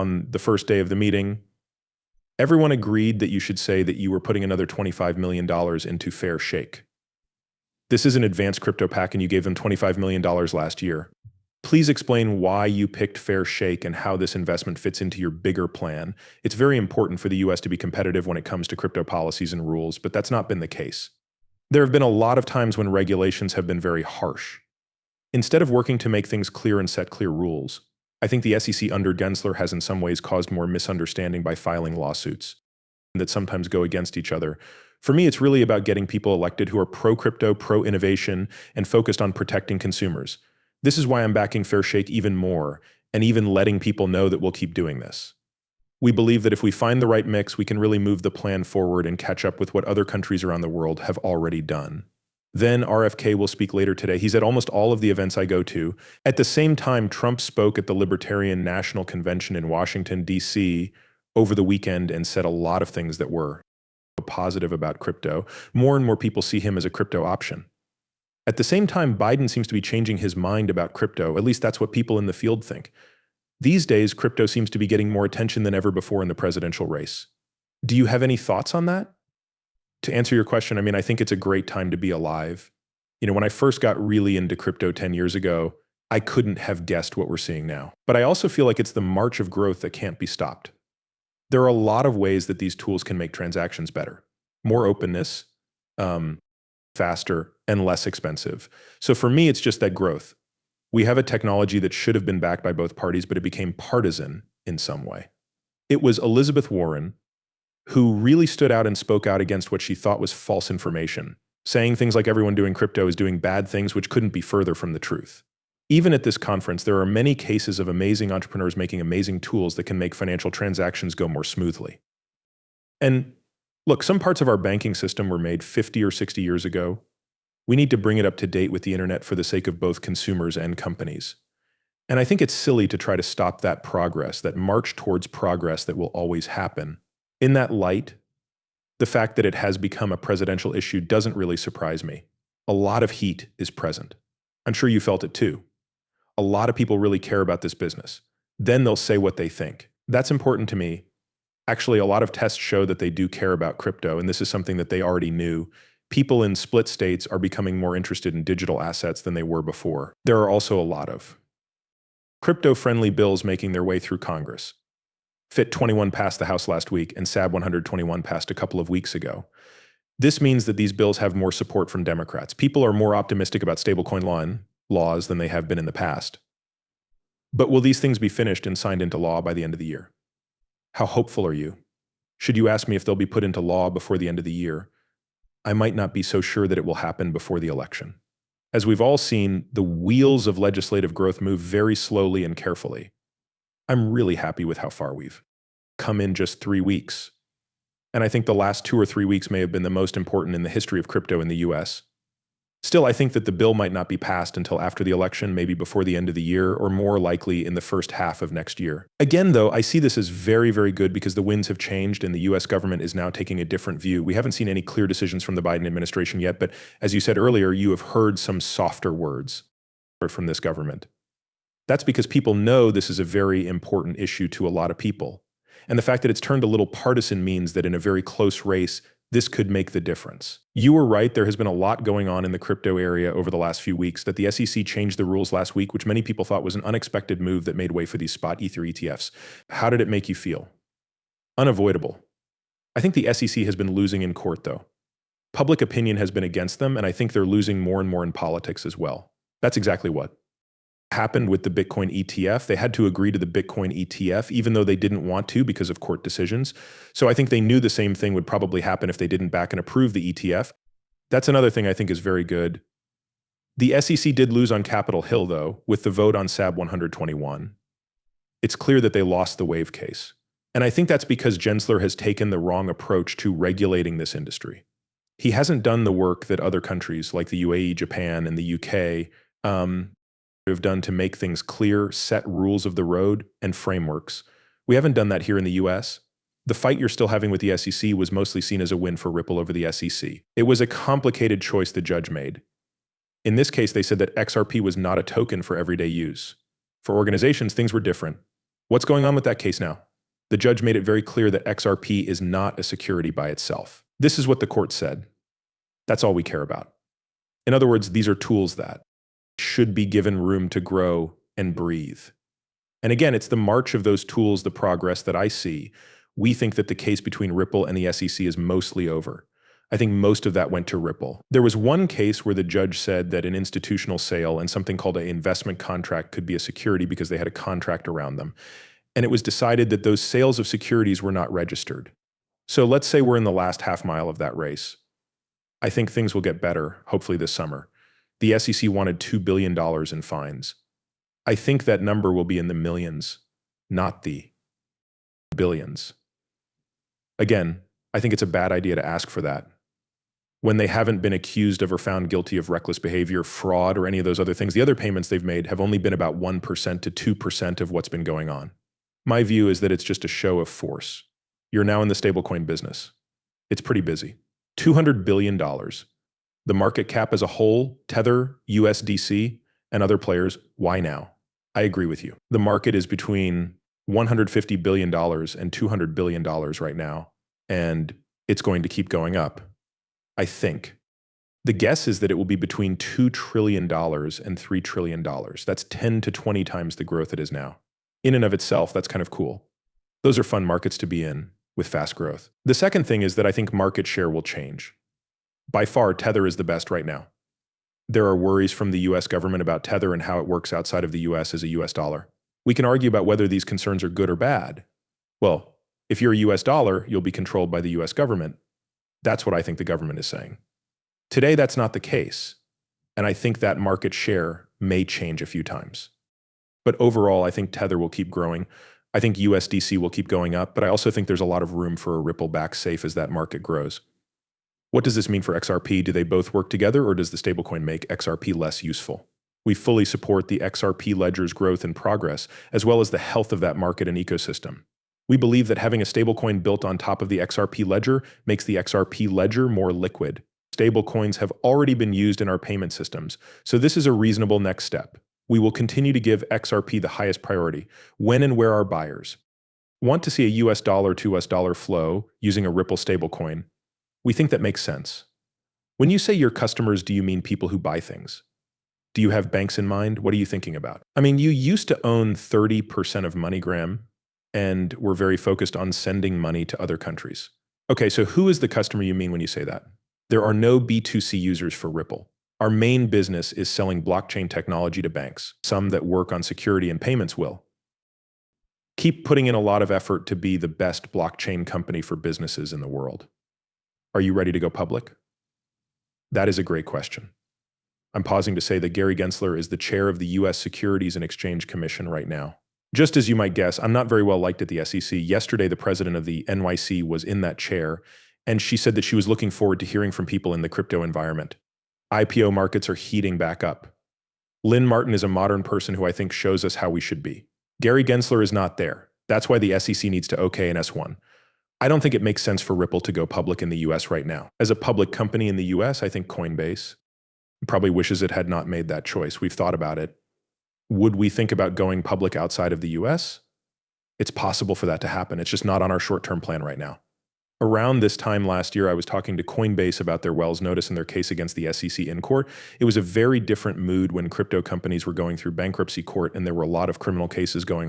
On the first day of the meeting, everyone agreed that you should say that you were putting another $25 million into Fair Shake. This is an advanced crypto pack and you gave them $25 million last year. Please explain why you picked Fair Shake and how this investment fits into your bigger plan. It's very important for the US to be competitive when it comes to crypto policies and rules, but that's not been the case. There have been a lot of times when regulations have been very harsh. Instead of working to make things clear and set clear rules, I think the SEC under Gensler has in some ways caused more misunderstanding by filing lawsuits that sometimes go against each other. For me, it's really about getting people elected who are pro-crypto, pro-innovation, and focused on protecting consumers. This is why I'm backing Fair Shake even more, and even letting people know that we'll keep doing this. We believe that if we find the right mix, we can really move the plan forward and catch up with what other countries around the world have already done. Then RFK will speak later today. He's at almost all of the events I go to. At the same time, Trump spoke at the Libertarian National Convention in Washington, D.C. over the weekend and said a lot of things that were positive about crypto. More and more people see him as a crypto option. At the same time, Biden seems to be changing his mind about crypto. At least that's what people in the field think. These days, crypto seems to be getting more attention than ever before in the presidential race. Do you have any thoughts on that? To answer your question, I think it's a great time to be alive. When I first got really into crypto 10 years ago, I couldn't have guessed what we're seeing now. But I also feel like it's the march of growth that can't be stopped. There are a lot of ways that these tools can make transactions better. More openness, faster, and less expensive. So for me, it's just that growth. We have a technology that should have been backed by both parties, but it became partisan in some way. It was Elizabeth Warren who really stood out and spoke out against what she thought was false information, saying things like everyone doing crypto is doing bad things, which couldn't be further from the truth. Even at this conference, there are many cases of amazing entrepreneurs making amazing tools that can make financial transactions go more smoothly. And look, some parts of our banking system were made 50 or 60 years ago. We need to bring it up to date with the internet for the sake of both consumers and companies. And I think it's silly to try to stop that progress, that march towards progress that will always happen. In that light, the fact that it has become a presidential issue doesn't really surprise me. A lot of heat is present. I'm sure you felt it too. A lot of people really care about this business. Then they'll say what they think. That's important to me. Actually, a lot of tests show that they do care about crypto, and this is something that they already knew. People in split states are becoming more interested in digital assets than they were before. There are also a lot of crypto-friendly bills making their way through Congress. FIT 21 passed the House last week, and SAB 121 passed a couple of weeks ago. This means that these bills have more support from Democrats. People are more optimistic about stablecoin laws than they have been in the past. But will these things be finished and signed into law by the end of the year? How hopeful are you? Should you ask me if they'll be put into law before the end of the year, I might not be so sure that it will happen before the election. As we've all seen, the wheels of legislative growth move very slowly and carefully. I'm really happy with how far we've come in just 3 weeks. And I think the last 2 or 3 weeks may have been the most important in the history of crypto in the US. Still, I think that the bill might not be passed until after the election, maybe before the end of the year, or more likely in the first half of next year. Again, though, I see this as very, very good because the winds have changed and the US government is now taking a different view. We haven't seen any clear decisions from the Biden administration yet, but as you said earlier, you have heard some softer words from this government. That's because people know this is a very important issue to a lot of people. And the fact that it's turned a little partisan means that in a very close race, this could make the difference. You were right, there has been a lot going on in the crypto area over the last few weeks. That the SEC changed the rules last week, which many people thought was an unexpected move that made way for these spot Ether ETFs. How did it make you feel? Unavoidable. I think the SEC has been losing in court, though. Public opinion has been against them, and I think they're losing more and more in politics as well. That's exactly what happened with the Bitcoin ETF. They had to agree to the Bitcoin ETF, even though they didn't want to because of court decisions. So I think they knew the same thing would probably happen if they didn't back and approve the ETF. That's another thing I think is very good. The SEC did lose on Capitol Hill, though, with the vote on SAB 121. It's clear that they lost the wave case. And I think that's because Gensler has taken the wrong approach to regulating this industry. He hasn't done the work that other countries like the UAE, Japan, and the UK have done to make things clear, set rules of the road, and frameworks. We haven't done that here in the US. The fight you're still having with the SEC was mostly seen as a win for Ripple over the SEC. It was a complicated choice the judge made. In this case, they said that XRP was not a token for everyday use. For organizations, things were different. What's going on with that case now? The judge made it very clear that XRP is not a security by itself. This is what the court said. That's all we care about. In other words, these are tools that should be given room to grow and breathe. And again, it's the march of those tools, the progress that I see. We think that the case between Ripple and the SEC is mostly over. I think most of that went to Ripple. There was one case where the judge said that an institutional sale and something called an investment contract could be a security because they had a contract around them. And it was decided that those sales of securities were not registered. So let's say we're in the last half mile of that race. I think things will get better, hopefully this summer. The SEC wanted $2 billion in fines. I think that number will be in the millions, not the billions. Again, I think it's a bad idea to ask for that when they haven't been accused of or found guilty of reckless behavior, fraud, or any of those other things. The other payments they've made have only been about 1% to 2% of what's been going on. My view is that it's just a show of force. You're now in the stablecoin business. It's pretty busy. $200 billion. The market cap as a whole, Tether, USDC, and other players, why now? I agree with you. The market is between $150 billion and $200 billion right now, and it's going to keep going up. I think. The guess is that it will be between $2 trillion and $3 trillion. That's 10 to 20 times the growth it is now. In and of itself, that's kind of cool. Those are fun markets to be in with fast growth. The second thing is that I think market share will change. By far, Tether is the best right now. There are worries from the US government about Tether and how it works outside of the US as a US dollar. We can argue about whether these concerns are good or bad. Well, if you're a US dollar, you'll be controlled by the US government. That's what I think the government is saying. Today, that's not the case. And I think that market share may change a few times. But overall, I think Tether will keep growing. I think USDC will keep going up, but I also think there's a lot of room for a Ripple-backed safe as that market grows. What does this mean for XRP? Do they both work together, or does the stablecoin make XRP less useful? We fully support the XRP ledger's growth and progress, as well as the health of that market and ecosystem. We believe that having a stablecoin built on top of the XRP ledger makes the XRP ledger more liquid. Stablecoins have already been used in our payment systems, so this is a reasonable next step. We will continue to give XRP the highest priority. When and where our buyers want to see a US dollar to US dollar flow using a Ripple stablecoin, we think that makes sense. When you say your customers, do you mean people who buy things? Do you have banks in mind? What are you thinking about? I mean, you used to own 30% of MoneyGram, and we're very focused on sending money to other countries. Okay, so who is the customer you mean when you say that? There are no B2C users for Ripple. Our main business is selling blockchain technology to banks. Some that work on security and payments will. Keep putting in a lot of effort to be the best blockchain company for businesses in the world. Are you ready to go public? That is a great question. I'm pausing to say that Gary Gensler is the chair of the US Securities and Exchange Commission right now. Just as you might guess, I'm not very well liked at the SEC. Yesterday, the president of the NYC was in that chair, and she said that she was looking forward to hearing from people in the crypto environment. IPO markets are heating back up. Lynn Martin is a modern person who I think shows us how we should be. Gary Gensler is not there. That's why the SEC needs to okay an S1. I don't think it makes sense for Ripple to go public in the US right now. As a public company in the US, I think Coinbase probably wishes it had not made that choice. We've thought about it. Would we think about going public outside of the US? It's possible for that to happen. It's just not on our short-term plan right now. Around this time last year, I was talking to Coinbase about their Wells notice and their case against the SEC in court. It was a very different mood when crypto companies were going through bankruptcy court and there were a lot of criminal cases going on.